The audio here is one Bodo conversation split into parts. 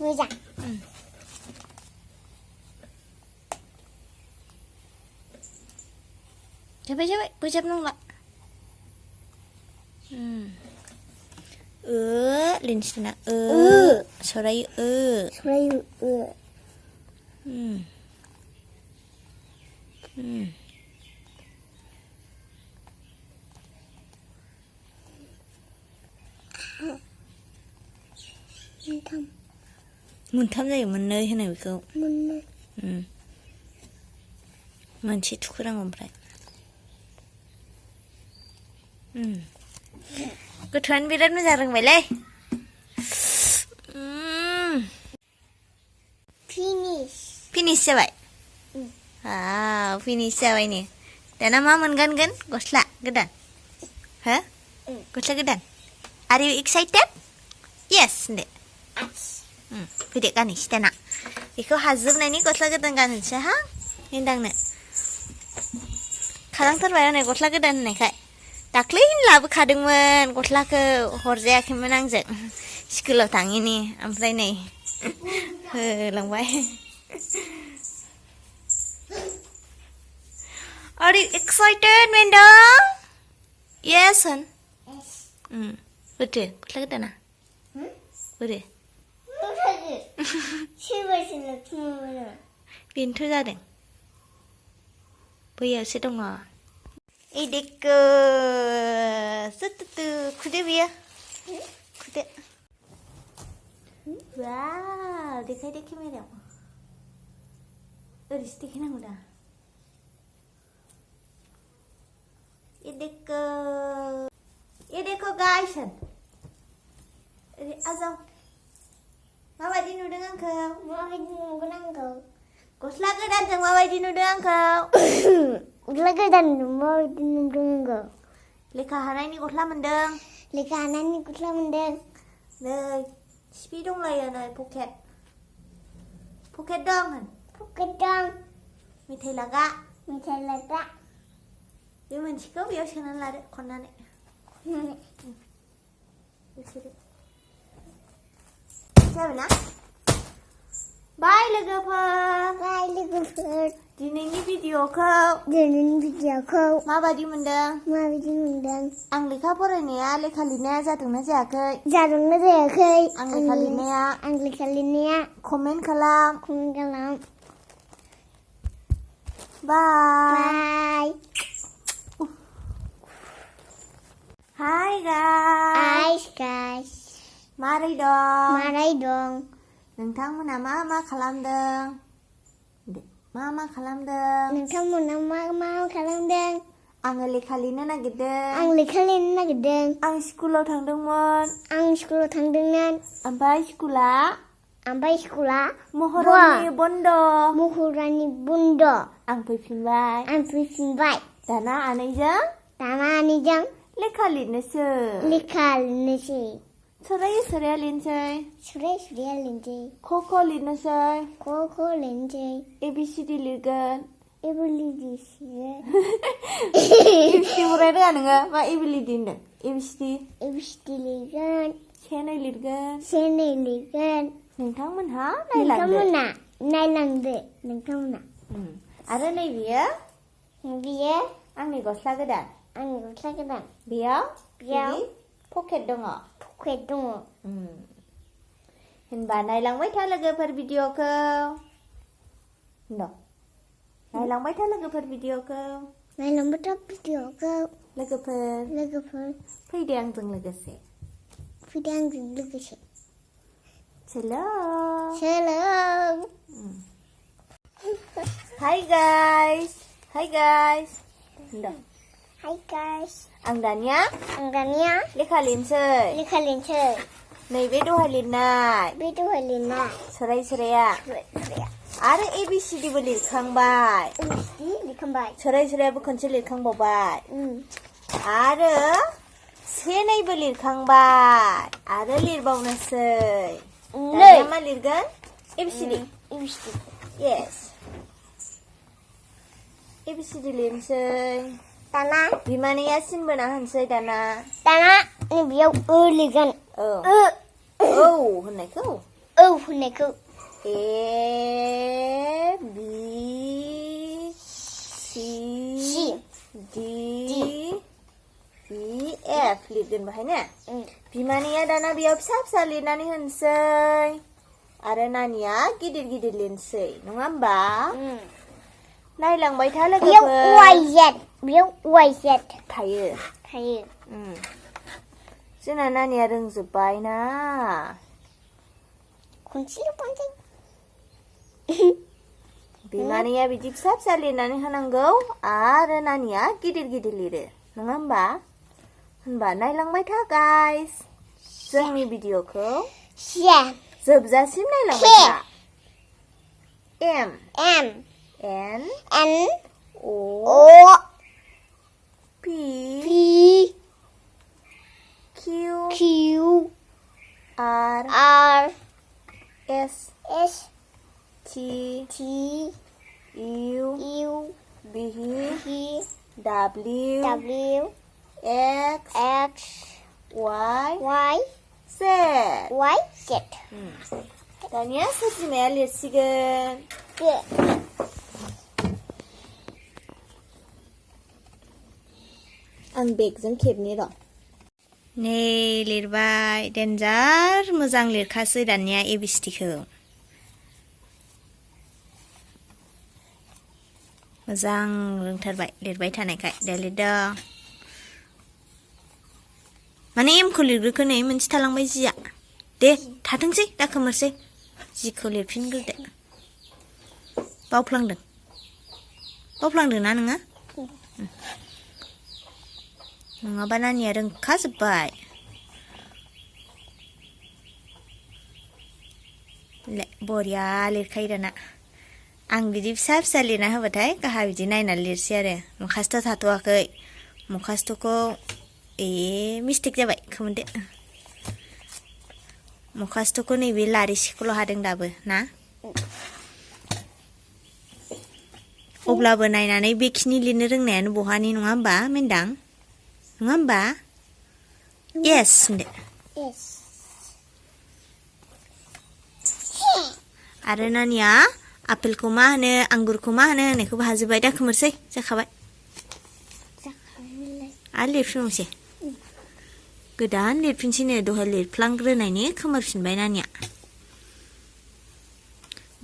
Moja. Coba, ucap dong, Pak. Linsna, Swrjima, मोनथाम जायो मोननै होनो बेखौ मोनसे थुखोनांगौ ओमफ्राय गथ'आनो बिराद मोजां रोंबायलै फिनिश जाबाय फिनिश जाबाय ने दाना मा मोनगानगोन गस्ला गोदान हो गस्ला गोदान Are you excited? Yes होनदो फैदो गानहैसै दाना बेखौ हाजोबनायनि गस्ला गोदान गानहोनोसै हा मेन्दांनो खालामथारबाय हनै गस्ला गोदान होननायखाय दाख्लैनो लाबोखादोंमोन गस्लाखौ हरजायाखैमोन आंजों स्कुलाव थाङिनि ओमफ्राय नै होलांबाय Are you excited, Mendang? Yes होन बोरैथो गस्ला गोदाना बोरै बेनोथ' जादों बैयावसो दङ इदिको खुदो बियो खुदो वाव देखायदो केमेरायाव ओरैसो देखायनांगौ दा इदिको गाइस होन ओरै आजाव माबायदि नुदों आंखौ गस्ला गोदानजों माबायदि नुदों आंखौ गस्ला गोदानजों माबायदि नुदों आंखौ लेखा हानायनि गस्ला मोनदों लेखा हानायनि गस्ला मोनदों नै सिफि दंलायो नै पकेट दं होन पकेट दं मेथाइ लागा बे मोनसेखौ बेयाव सोनानै लादो खननानै जाबाय ना बाय लोगोफोर दिनैनि भिडिअखौ माबायदि मोनदों आं लेखा फरायनाया लेखा लिरनाया जादोंना जायाखै आं लेखा लिरनाया कमेन्ट खालाम बाय Hi guys. मारै दं? मारै दं? नोंथांमोना मा खालामदों? मा खालामदों? नोंथांमोना मा खालामदों? आङो लेखा लिरनो नागिरदों। आं लेखा लिरनो नागिरदों। आं स्कुलाव थांदोंमोन। आं स्कुलाव थांदोंमोन। ओमफ्राय स्कुला महरमनि बन्द'। महरानि बन्द'। आं फैफिनबाय। दाना आनैजों लेखा लिरनोसै। सोराया लिरनोसै। ख लिरनोसै। लिरनोसै। ABCD लिरगोन। ABCD फरायनो रोङा नोङो? मा ABCD होनदों? ABCD लिरगोन। से नै लिरगोन। नोंथांमोनहा नायलांदो। नोंथांमोना। आरो नै बियो आंनि गस्ला गोदान। बेयाव पकेट दङ। होनबा नायलांबाय था लोगोफोर भिडिअ'खौ। नायलांबाय था लोगोफोर भिडिअ'खौ। लोगोफोर फैदो आंजों लोगोसे। चलो। Hi guys. आं दानिया लेखा लिरनोसै। नैबे दहाय लिरनाय। सोराया। आरो ABCD बो लिरखांबाय। सोरायाबो खनसे लिरखांबावबाय। आरो से नैबो लिरखांबाय। आरो लिरबावनोसै। दानिया मा लिरगोन? ABCD. Yes. ABCD लिरनोसै। दाना बिमानैया सिन बोना होनोसै दाना बेयाव लिरगोन। औ होननायखौ। ABCDEF लिरगोन बाहाय ने? बिमानैया दाना बेयाव फिसा लिरनानै होनोसै। आरो नानिया गिदिर लिरनोसै। नङा होमबा? नायलांबाय था लोगोफोर। बेयाव YZ थायो। जोंना नानिया रोंजोब्बाय ना। बिमानैया बिदि फिसा लिरनानै होनांगौ। आरो नानिया गिदिर लिरो। नङा होमबा? होनबा नायलांबाय था गाइस। जोंनि भिडिअ'खौ जोबजासिम नायलांबाय था। XYZ दानिया सोरजिमाया लिरसिगोन। आं बेगजों खेबनि र'। नै लिरबाय। देन्जार मोजां लिरखासै दानिया ABCDखौ। मोजां रोंथारबाय लिरबाय थानायखाय। दा लिरदों। माने एमखौ लिरग्रोखो नै मोनसे थालांबाय जिया। दे थाथोंसै दा खोमोरसै। जिखौ लिरफिनग्रोदो। बावफ्लांदों ना नोङो? नङाबा नानिया रोंखाजोब्बाय। बरिया लिरखायो दाना। आं बिदि फिसा लिरना होबाथाय गाहा बिदि नायनानै लिरसै आरो। मुखास्थ' थाथ'वाखै। मुखास्थ'खौ मिस्टेक जाबाय खोमोनदो। मुखास्थ'खौ नैबे लारिसेखौल' हादों दाबो ना? अब्लाबो नायनानै बेखिनि लिरनो रोंनायानो बहानि नङा होमबा मेन्दां? नङा होमबा? Yes होनदो। आरो नानिया आपेलखौ मा होनो आंगुरखौ मा होनो होननायखौबो हाजोब्बाय। दा खोमोरसै जाखाबाय। आरो लिरफिनबावनोसै। गोदान लिरफिनसैनो दहाय लिरफ्लांग्रोनायनि खोमोरफिनबाय नानिया।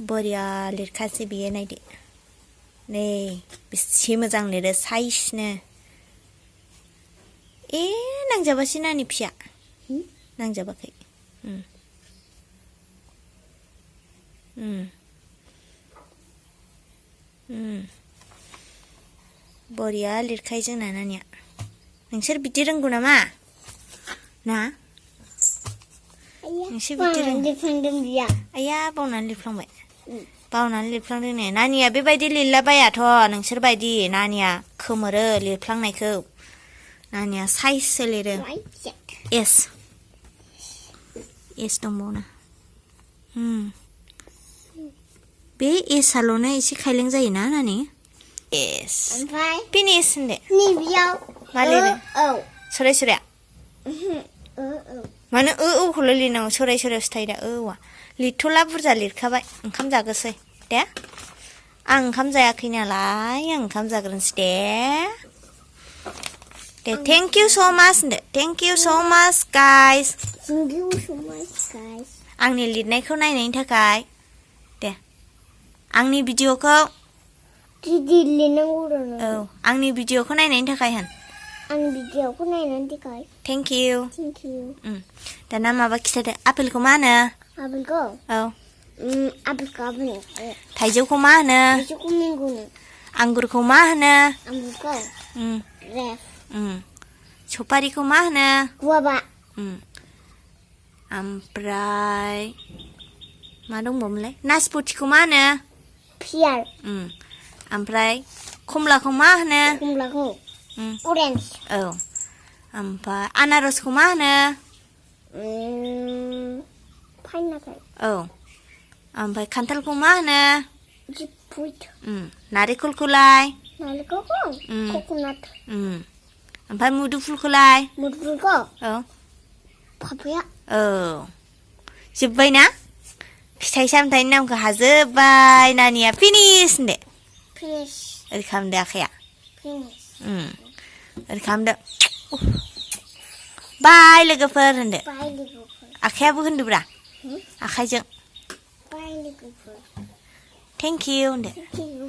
बरिया लिरखासै बियो नायदो। नै बेसे मोजां लिरो साइसनो। नांजाबासै नानि फिसा। नांजाबाखै। बरिया लिरखायो जोंना नानिया नोंसोर बिदि रोंगौ नामा ना नोंसोर बिदि रोंगौ आया बावनानै लिरफ्लांबाय बावनानै लिरफ्लांदों ने नानिया बेबायदि लिरलाबायाथ' नोंसोर बायदि नानिया खोमोरो लिरफ्लांनायखौ नानिया साइजसो लिरो एस दंबावो बे एसआल'नो एसे खायलें जायोना नानि एस फिनिश होनदो मा लिरो सराय सराया मानो औखौल' लिरनांगौ सराय सरायावसो थायो दा औआ लिरथ'ला बुरजा लिरखाबाय ओंखाम जागोसै दे आं ओंखाम जायाखै नालाय आं ओंखाम जाग्रोनोसै दे थेंक इउ स' माच होनदो थेंक इउ स' माच गाइस आंनि लिरनायखौ नायनायनि थाखाय दे आंनि भिडिअखौ गिदिर लिरनांगौ औ आंनि भिडिअखौ नायनायनि थाखाय होन आंनि भिडिअखौ नायनायनि थाखाय थेंक इउ दाना माबा खिथादो आपेलखौ मा होनो आपेलखौ औ आपेलखौ आपेल थाइजौखौ मा होनो थाइजौखौ मेंगो आंगुरखौ मा होनो आंगुरखौ ग्रेप सफारिखौ मा होनो गुवाबा ओमफ्राय मा दंबावोमोनलाय नासपतिखौ मा होनो पियार ओमफ्राय खमलाखौ मा होनो खमलाखौ अरेन्ज औ ओमफ्राय आनारसखौ मा होनो पाइनापेल औ ओमफ्राय खान्थालखौ मा होनो फ्रुइट नारेंखलखौलाय नालेंखरखौ कक'नाट ओमफ्राय मुदुफुलखौलाय मुदुफुलखौ औ पापाया औ जोब्बायना फिथाइ सामथाइनि नामखौ हाजोब्बाय नानिया फिनिश होनदो फिनिश ओरै खालामदो आखाइया फिनिश ओरै खालामदो बाय लोगोफोर होनदो बाय लोगोफोर आखाइयाबो होनदोब्रा आखाइजों बाय लोगोफोर थेंक इउ होनदो थेंक इउ